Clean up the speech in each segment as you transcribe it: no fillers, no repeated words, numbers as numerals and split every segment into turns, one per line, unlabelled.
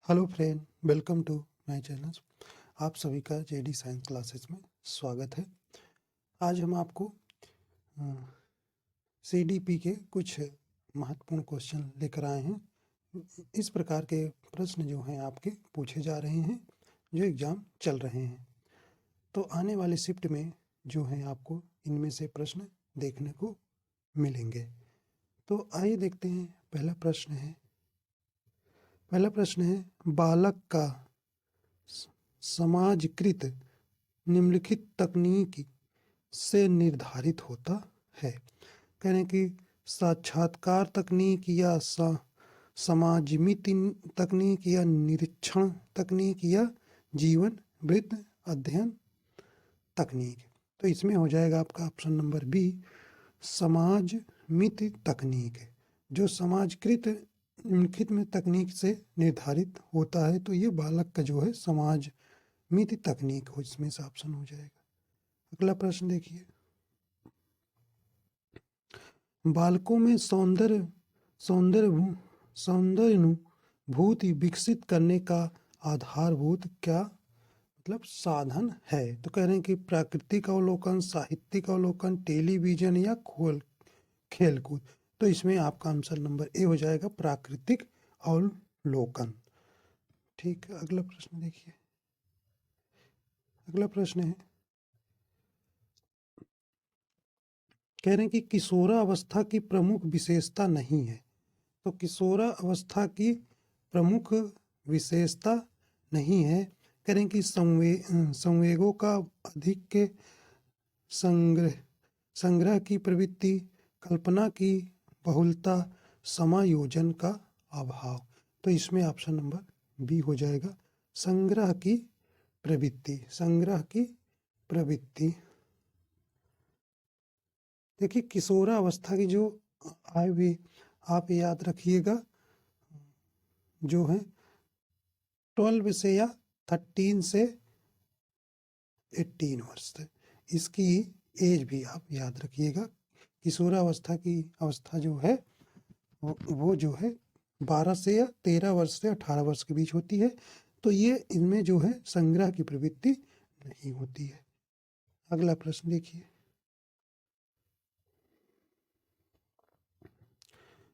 Hello friend, welcome to my channel. आप सभी का जेडी साइंस क्लासेस में स्वागत है। आज हम आपको सीडीपी के कुछ महत्वपूर्ण क्वेश्चन लेकर आए हैं। इस प्रकार के प्रश्न जो हैं आपके पूछे जा रहे हैं जो एग्ज़ाम चल रहे हैं। तो आने वाले शिफ्ट में जो है आपको इनमें से प्रश्न देखने को मिलेंगे। तो आइए देखते हैं। पहला प्रश्न है बालक का समाजकृत निम्नलिखित तकनीक से निर्धारित होता है। कह रहे हैं कि साक्षात्कार तकनीक या समाजमिति तकनीक या निरीक्षण तकनीक या जीवन वृत्त अध्ययन तकनीक। तो इसमें हो जाएगा आपका ऑप्शन नंबर बी, समाजमिति तकनीक। जो समाजकृत निम्नलिखित में तकनीक से निर्धारित होता है, तो ये बालक का जो है समाजमिति तकनीक हो, इसमें से ऑप्शन हो जाएगा। अगला प्रश्न देखिए, बालकों में सौंदर्यानुभूति विकसित करने का आधारभूत क्या मतलब साधन है। तो कह रहे हैं कि प्राकृतिक अवलोकन, साहित्यिक अवलोकन, टेलीविजन या खेलकूद। तो इसमें आपका आंसर नंबर ए हो जाएगा, प्राकृतिक अवलोकन। ठीक है, अगला प्रश्न देखिए। अगला प्रश्न है, कह रहे हैं कि किशोरावस्था की प्रमुख विशेषता नहीं है। तो किशोरावस्था की प्रमुख विशेषता नहीं है। कह रहे हैं कि संवेगों का अधिक के संग्रह की प्रवृत्ति, कल्पना की बहुलता, समायोजन का अभाव। तो इसमें ऑप्शन नंबर बी हो जाएगा, संग्रह की प्रवृत्ति। देखिए, किशोरावस्था की जो आयु भी आप याद रखिएगा, जो है 12 से या 13 से 18 वर्ष तक, इसकी एज भी आप याद रखिएगा। किशोरावस्था की अवस्था जो है वो जो है 12 से या 13 वर्ष से 18 वर्ष के बीच होती है। तो ये इनमें जो है संग्रह की प्रवृत्ति नहीं होती है। अगला प्रश्न देखिए।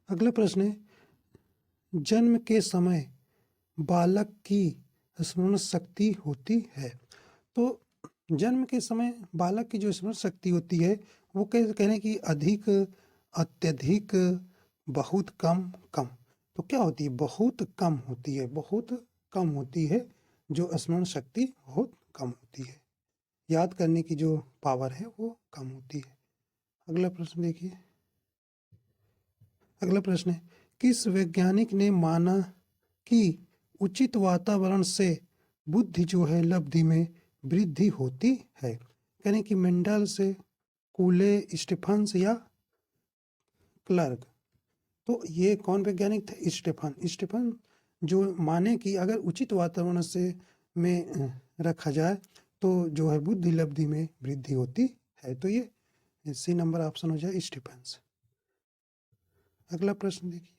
अगला प्रश्न है, जन्म के समय बालक की स्मरण शक्ति होती है। तो जन्म के समय बालक की जो स्मरण शक्ति होती है वो कह रहे हैं कि अधिक, अत्यधिक, बहुत कम, कम। तो क्या होती है, बहुत कम होती है जो स्मरण शक्ति बहुत कम होती है। याद करने की जो पावर है वो कम होती है। अगला प्रश्न देखिए। अगला प्रश्न है, किस वैज्ञानिक ने माना कि उचित वातावरण से बुद्धि जो है लब्धि में वृद्धि होती है। यानी कि मेंडल से, कूले, स्टीफन्स या क्लर्क। तो ये कौन वैज्ञानिक थे? स्टीफन जो माने कि अगर उचित वातावरण से में रखा जाए तो जो है बुद्धि लब्धि में वृद्धि होती है। तो ये सी नंबर ऑप्शन हो जाए, स्टीफन्स। अगला प्रश्न देखिए।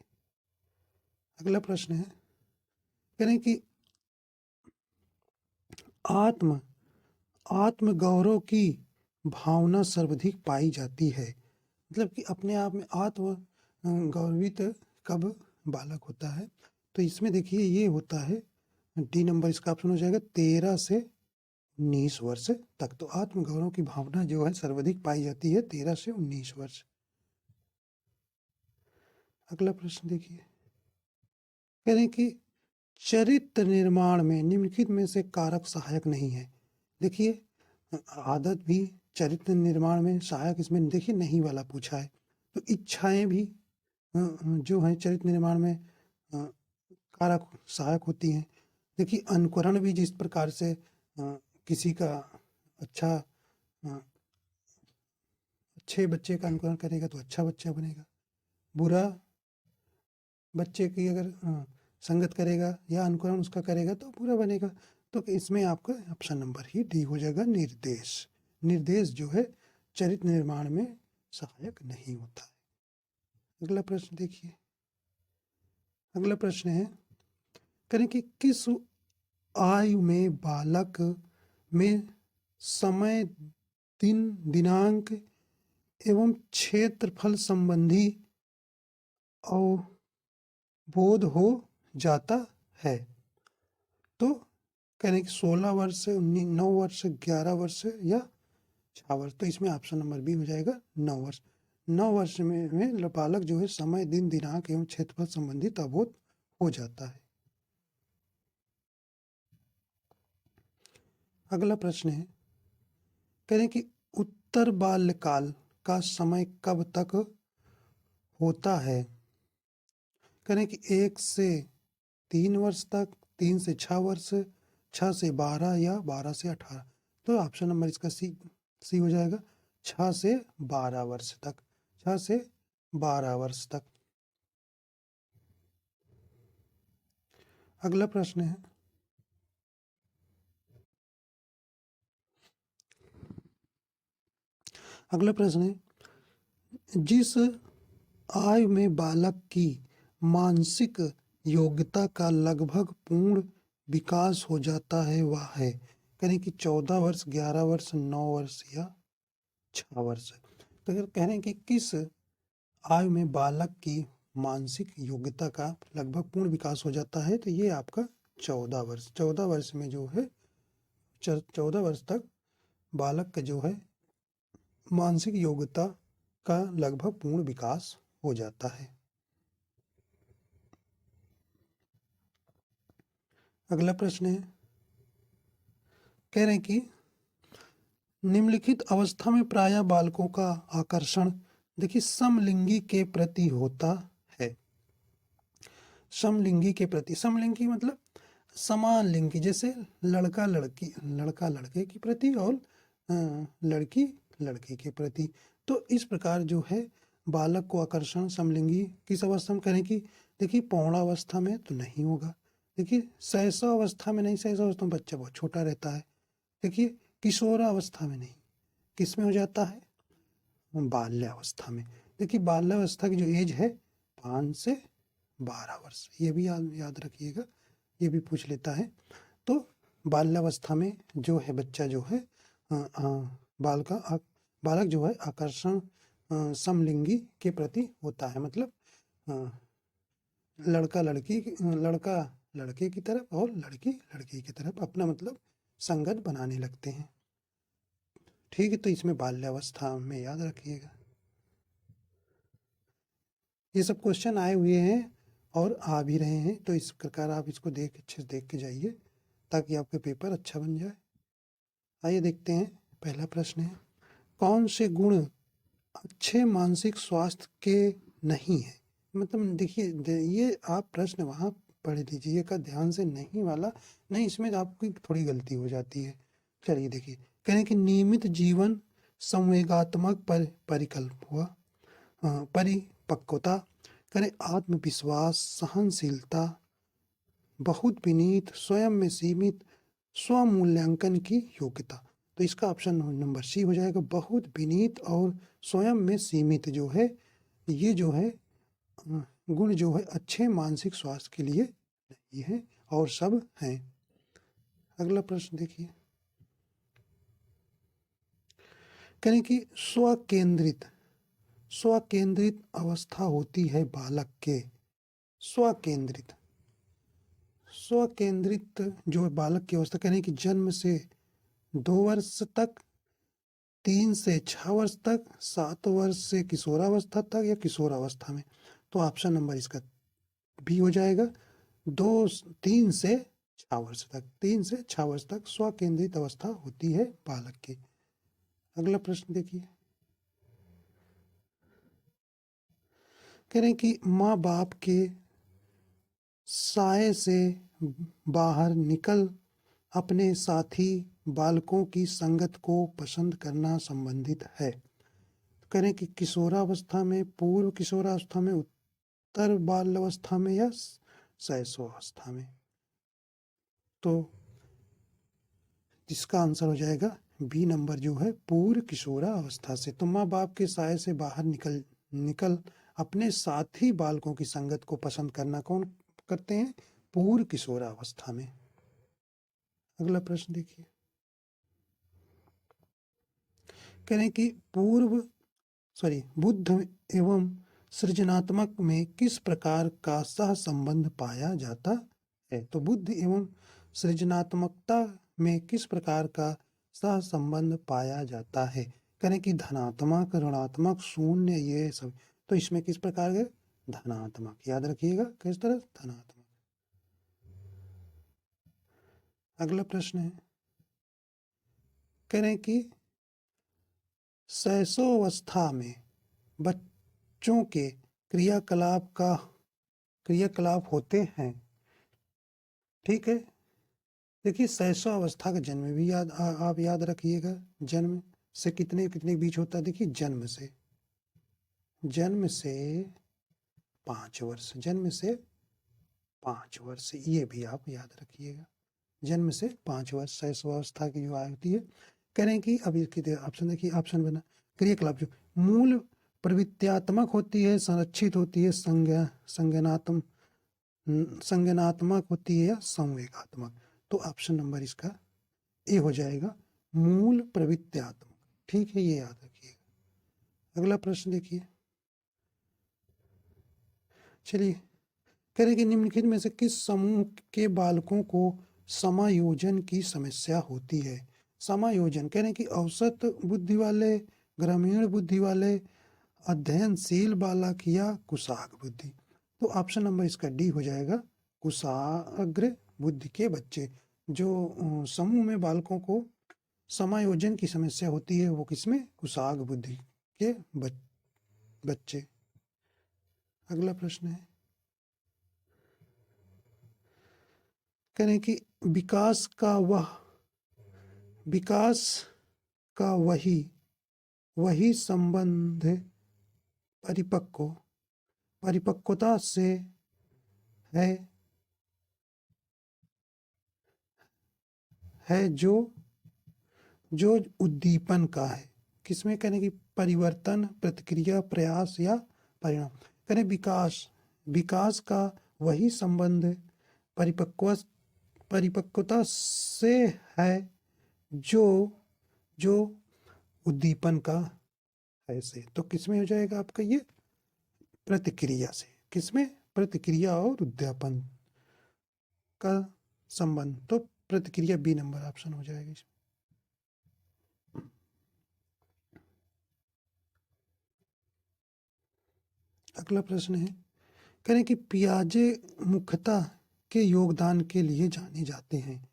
अगला प्रश्न है, कह रहे हैं कि आत्म गौरव की भावना सर्वाधिक पाई जाती है। मतलब कि अपने आप में आत्म गौरवित कब बालक होता है। तो इसमें देखिए ये होता है डी नंबर, इसका ऑप्शन हो जाएगा 13 से 19 वर्ष तक। तो आत्म गौरव की भावना जो है सर्वाधिक पाई जाती है 13 से 19 वर्ष। अगला प्रश्न देखिए, कह रहे हैं कि चरित्र निर्माण में निम्नलिखित में से कारक सहायक नहीं है। देखिए, आदत भी चरित्र निर्माण में सहायक, इसमें देखिए नहीं वाला पूछा है। तो इच्छाएं भी जो है चरित्र निर्माण में कारक सहायक होती हैं। देखिए, अनुकरण भी जिस प्रकार से किसी का अच्छे बच्चे का अनुकरण करेगा तो अच्छा बच्चा बनेगा, बुरा बच्चे की अगर संगत करेगा या अनुकरण उसका करेगा तो बुरा बनेगा। तो इसमें आपका ऑप्शन नंबर ही डी हो जाएगा, निर्देश जो है चरित्र निर्माण में सहायक नहीं होता है। अगला प्रश्न देखिए। अगला प्रश्न है, करें कि किस आयु में बालक में समय, दिन, दिनांक एवं क्षेत्रफल संबंधी अवबोध हो जाता है। तो करें कि 16 वर्ष से 9 वर्ष से 11 वर्ष से या 6 वर्ष। तो इसमें ऑप्शन नंबर बी हो जाएगा 9 वर्ष। 9 वर्ष में बालक जो है समय, दिन, दिनांक एवं क्षेत्रफल संबंधित अवबोध हो जाता है। अगला प्रश्न है, करें कि उत्तर बाल्यकाल का समय कब तक होता है? करें कि 1 से 3 वर्ष तक, 3 से 6 वर्ष, 6 से 12 या 12 से 18। तो ऑप्शन नंबर इसका सी हो जाएगा 6 से 12 वर्ष तक। 6 से 12 वर्ष तक। अगला प्रश्न है, अगला प्रश्न है, जिस आयु में बालक की मानसिक योग्यता का लगभग पूर्ण विकास हो जाता है वह है? करें कि 14 वर्ष, 11 वर्ष, 9 वर्ष या 6 वर्ष। तो अगर कह रहे हैं कि किस आयु में बालक की मानसिक योग्यता का लगभग पूर्ण विकास हो जाता है, तो ये आपका 14 वर्ष। 14 वर्ष में जो है 14 वर्ष तक बालक का जो है मानसिक योग्यता का लगभग पूर्ण विकास हो जाता है। अगला प्रश्न है, कह रहे हैं कि निम्नलिखित अवस्था में प्रायः बालकों का आकर्षण देखिए समलिंगी के प्रति होता है। समलिंगी के प्रति, समलिंगी मतलब समान लिंगी, जैसे लड़का लड़के के प्रति और लड़की लड़के के प्रति। तो इस प्रकार जो है बालक को आकर्षण समलिंगी किस अवस्था में करें कि देखिए पौणावस्था में तो नहीं होगा। देखिए शैशवावस्था में नहीं, शैशवावस्था में बच्चा बहुत छोटा रहता है। देखिए किशोरावस्था में नहीं, किस में हो जाता है? बाल्यावस्था में। देखिए बाल्यावस्था की जो एज है 5 से 12 वर्ष, ये भी याद रखिएगा, ये भी पूछ लेता है। तो बाल्यावस्था में जो है बच्चा जो है बालक जो है आकर्षण समलिंगी के प्रति होता है, मतलब लड़का लड़के की तरफ और लड़की लड़की की तरफ अपना मतलब संगत बनाने लगते हैं। ठीक है, तो इसमें बाल्यावस्था में याद रखिएगा। ये सब क्वेश्चन आए हुए हैं और आ भी रहे हैं, तो इस प्रकार आप इसको अच्छे से देख के जाइए ताकि आपका पेपर अच्छा बन जाए। आइए देखते हैं, पहला प्रश्न है, कौन से गुण अच्छे मानसिक स्वास्थ्य के नहीं है? मतलब देखिए ये आप प्रश्न वहाँ पढ़ लीजिएगा ध्यान से, नहीं वाला नहीं, इसमें आपकी थोड़ी गलती हो जाती है। चलिए देखिए, कहें कि नियमित जीवन, संवेगात्मक परिकल्प हुआ, परिपक्वता, करें आत्मविश्वास, सहनशीलता, बहुत विनीत, स्वयं में सीमित, स्वमूल्यांकन की योग्यता। तो इसका ऑप्शन नंबर सी हो जाएगा, बहुत विनीत और स्वयं में सीमित जो है ये जो है गुण जो है अच्छे मानसिक स्वास्थ्य के लिए नहीं है और सब हैं। अगला प्रश्न देखिए, करें कि स्वकेंद्रित अवस्था होती है बालक के। स्वकेंद्रित जो बालक की अवस्था करें कि जन्म से 2 वर्ष तक, 3 से 6 वर्ष तक, 7 वर्ष से किशोरावस्था तक या किशोरावस्था में। तो ऑप्शन नंबर इसका भी हो जाएगा 3 से 6 वर्ष तक। 3 से 6 वर्ष तक स्वकेंद्रित अवस्था होती है बालक की। अगला प्रश्न देखिए, कह रहे हैं कि माँ बाप के साए से बाहर निकल अपने साथी बालकों की संगत को पसंद करना संबंधित है। करें कि किशोरावस्था में, पूर्व किशोरावस्था में, उत्तर बाल्यावस्था में या शैशवावस्था में। तो इसका आंसर हो जाएगा बी नंबर जो है पूर्व किशोरावस्था से। तो माँ बाप के साए से बाहर निकल अपने साथी बालकों की संगत को पसंद करना कौन करते हैं? पूर्व किशोरावस्था में। अगला प्रश्न देखिए, कह रहे हैं कि बुद्ध एवं सृजनात्मक में किस प्रकार का सह संबंध पाया जाता है। तो बुद्ध एवं सृजनात्मकता में किस प्रकार का सह संबंध पाया जाता है। करें कि धनात्मक, ऋणात्मक, शून्य, ये सब। तो इसमें किस प्रकार के, धनात्मक, याद रखिएगा किस तरह, धनात्मक। अगला प्रश्न है, कह रहे हैं कि शैशवावस्था में बच्चों के क्रियाकलाप होते हैं। ठीक है, देखिए शैशवावस्था का जन्म भी आप याद रखिएगा। जन्म से कितने कितने बीच होता है। देखिए जन्म से 5 वर्ष, जन्म से 5 वर्ष, ये भी आप याद रखिएगा। जन्म से 5 वर्ष शैशवावस्था की जो आयु होती है। कह रहे हैं कि अब इसकी ऑप्शन देखिए, ऑप्शन बना, क्रियाकलाप जो मूल प्रवृत्त्यात्मक होती है, संरक्षित होती है, संज्ञानात्मक होती है, या संवेगात्मक। तो ऑप्शन नंबर इसका ए हो जाएगा, मूल प्रवृत्त्यात्मक। ठीक है, ये याद रखिएगा। अगला प्रश्न देखिए, चलिए, कह रहे कि निम्नलिखित में से किस समूह के बालकों को समायोजन की समस्या होती है। समायोजन कह रहे हैं कि औसत बुद्धि वाले, ग्रामीण बुद्धि वाले, अध्ययनशील बालक, या कुशाग्र बुद्धि। तो ऑप्शन नंबर इसका डी हो जाएगा, कुशाग्र बुद्धि के बच्चे। जो समूह में बालकों को समायोजन की समस्या होती है वो किसमें, कुशाग्र बुद्धि के बच्चे। अगला प्रश्न है, कह रहे हैं कि विकास का वही संबंध परिपक्वता से है जो उद्दीपन का है। किसमें, कहने की परिवर्तन, प्रतिक्रिया, प्रयास, या परिणाम। करें विकास का वही संबंध परिपक्वता से है जो उद्दीपन का है से। तो किसमें हो जाएगा आपका ये, प्रतिक्रिया से। किसमें, प्रतिक्रिया और उद्दीपन का संबंध। तो प्रतिक्रिया बी नंबर ऑप्शन हो जाएगा इसमें। अगला प्रश्न है, करें कि पियाजे मुख्यतः के योगदान के लिए जाने जाते हैं।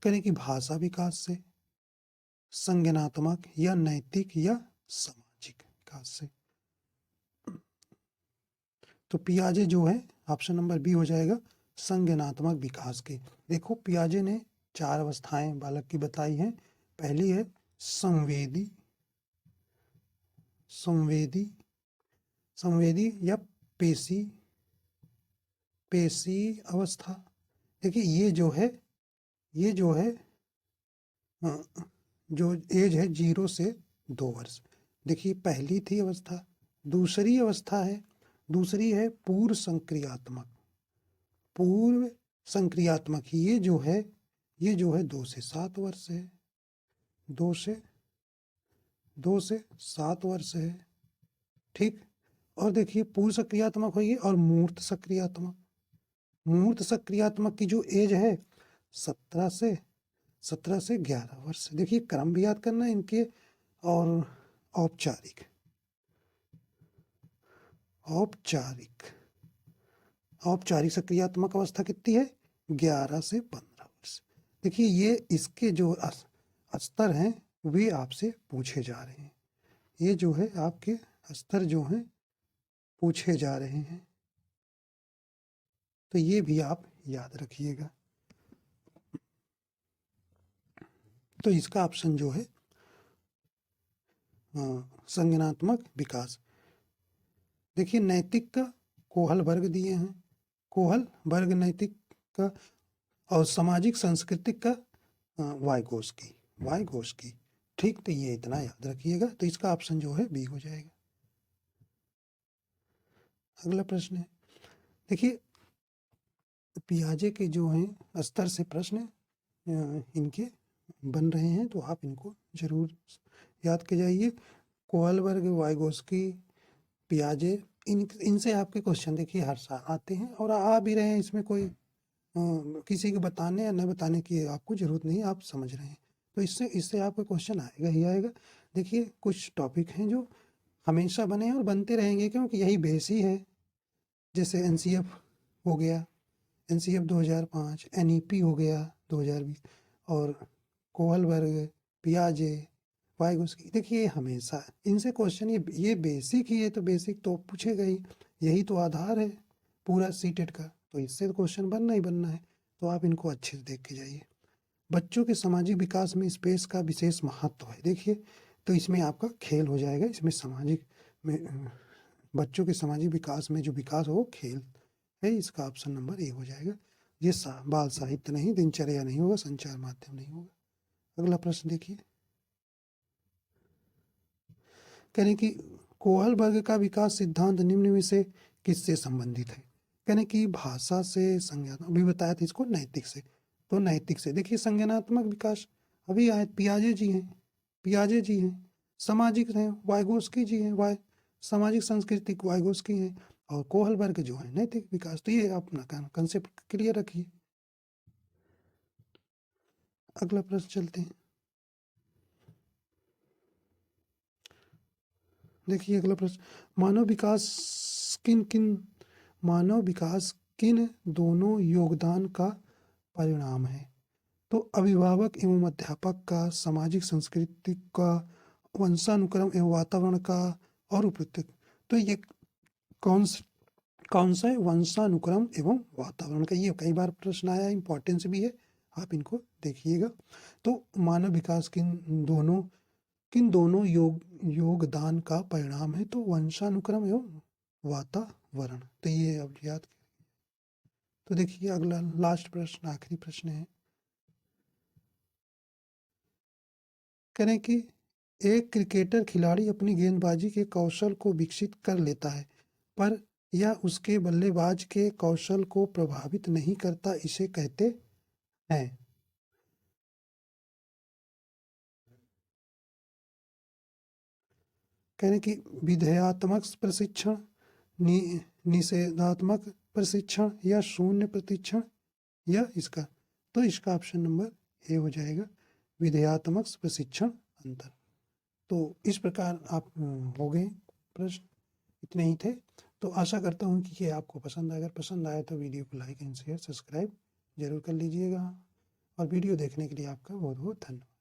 करें कि भाषा विकास से, संज्ञानात्मक, या नैतिक, या सामाजिक विकास से। तो पियाजे जो है ऑप्शन नंबर बी हो जाएगा, संज्ञानात्मक विकास के। देखो पियाजे ने 4 अवस्थाएं बालक की बताई हैं। पहली है संवेदी या पेशी अवस्था। देखिए ये जो है जो एज है 0 से 2 वर्ष। देखिए पहली थी अवस्था। दूसरी है पूर्व संक्रियात्मक। ये जो है 2 से 7 वर्ष है। 2 से 7 वर्ष है। ठीक, और देखिए पूर्व सक्रियात्मक होगी और मूर्त सक्रियात्मक की जो एज है 17 से 11 वर्ष। देखिए क्रम भी याद करना है इनके। और औपचारिक सक्रियात्मक अवस्था कितनी है, 11 से 15 वर्ष। देखिए ये इसके जो स्तर हैं वे आपसे पूछे जा रहे हैं। ये जो है आपके स्तर जो हैं पूछे जा रहे हैं, तो ये भी आप याद रखिएगा। तो इसका ऑप्शन जो है संज्ञानात्मक विकास। देखिए नैतिक का कोहल वर्ग दिए हैं, कोहल वर्ग नैतिक का, और सामाजिक सांस्कृतिक का वाइगोस्की। ठीक, तो ये इतना याद रखिएगा। तो इसका ऑप्शन जो है बी हो जाएगा। अगला प्रश्न है, देखिए पियाजे के जो हैं स्तर से प्रश्न इनके बन रहे हैं, तो आप इनको जरूर याद के जाइए। कोहलबर्ग, वाइगोस्की, पियाजे, इनसे आपके क्वेश्चन देखिए हर साल आते हैं और आ भी रहे हैं। इसमें कोई किसी को बताने या न बताने की आपको ज़रूरत नहीं, आप समझ रहे हैं। तो इससे इससे आपका क्वेश्चन आएगा ही आएगा। देखिए कुछ टॉपिक हैं जो हमेशा बने हैं और बनते रहेंगे, क्योंकि यही बेस ही है। जैसे एनसीएफ हो गया, एनसीएफ 2005, एनईपी हो गया 2020, और कोहलबर्ग, पियाजे, वाइगोस्की, देखिए ये हमेशा इनसे क्वेश्चन, ये बेसिक ही है, तो बेसिक तो पूछेगा ही, यही तो आधार है पूरा सीटेट का, तो इससे तो क्वेश्चन बनना ही बनना है। तो आप इनको अच्छे से देख के जाइए। बच्चों के सामाजिक विकास में स्पेस का विशेष महत्व है। देखिए तो इसमें आपका खेल हो जाएगा, इसमें सामाजिक में बच्चों के सामाजिक विकास में जो विकास हो वो खेल है, इसका ऑप्शन नंबर ए हो जाएगा। ये बाल साहित्य नहीं, दिनचर्या नहीं होगा, संचार माध्यम नहीं होगा। अगला प्रश्न देखिए, कहने की कोहलबर्ग का विकास सिद्धांत निम्न में से किससे संबंधित है? कहने की भाषा से, संज्ञानात्मक, अभी बताया था इसको, नैतिक से, तो नैतिक से। देखिए संज्ञानात्मक विकास अभी आए, पियाजे जी हैं, पियाजे जी हैं। सामाजिक हैं, वाइगोस्की जी हैं, सामाजिक सांस्कृतिक वाइगोस्की हैं, और कोहलबर्ग जो है नैतिक विकास। तो ये अपना कंसेप्ट क्लियर रखिए। अगला प्रश्न चलते हैं। देखिए अगला प्रश्न, मानव विकास किन किन मानव विकास किन दोनों योगदान का परिणाम है? तो अभिभावक एवं अध्यापक का, सामाजिक सांस्कृतिक का, वंशानुक्रम एवं वातावरण का, और उपयुक्त। तो ये कौन कौन सा है? वंशानुक्रम एवं वातावरण का। ये कई बार प्रश्न आया, इंपॉर्टेंस भी है, आप इनको देखिएगा। तो मानव विकास किन दोनों योगदान का परिणाम है? तो वंशानुक्रम एवं वातावरण। तो ये अब याद। तो देखिए अगला लास्ट प्रश्न, आखिरी प्रश्न है, करें कि एक क्रिकेटर खिलाड़ी अपनी गेंदबाजी के कौशल को विकसित कर लेता है, पर यह उसके बल्लेबाज के कौशल को प्रभावित नहीं करता, इसे कहते हैं। कहने की विधेयात्मक प्रशिक्षण, निषेधात्मक प्रशिक्षण, या शून्य प्रशिक्षण, या इसका। तो इसका ऑप्शन नंबर ए हो जाएगा, विधेयात्मक प्रशिक्षण अंतर। तो इस प्रकार आप हो गए प्रश्न, इतने ही थे। तो आशा करता हूँ कि ये आपको पसंद आए। अगर पसंद आए तो वीडियो को लाइक एंड शेयर, सब्सक्राइब जरूर कर लीजिएगा, और वीडियो देखने के लिए आपका बहुत बहुत धन्यवाद।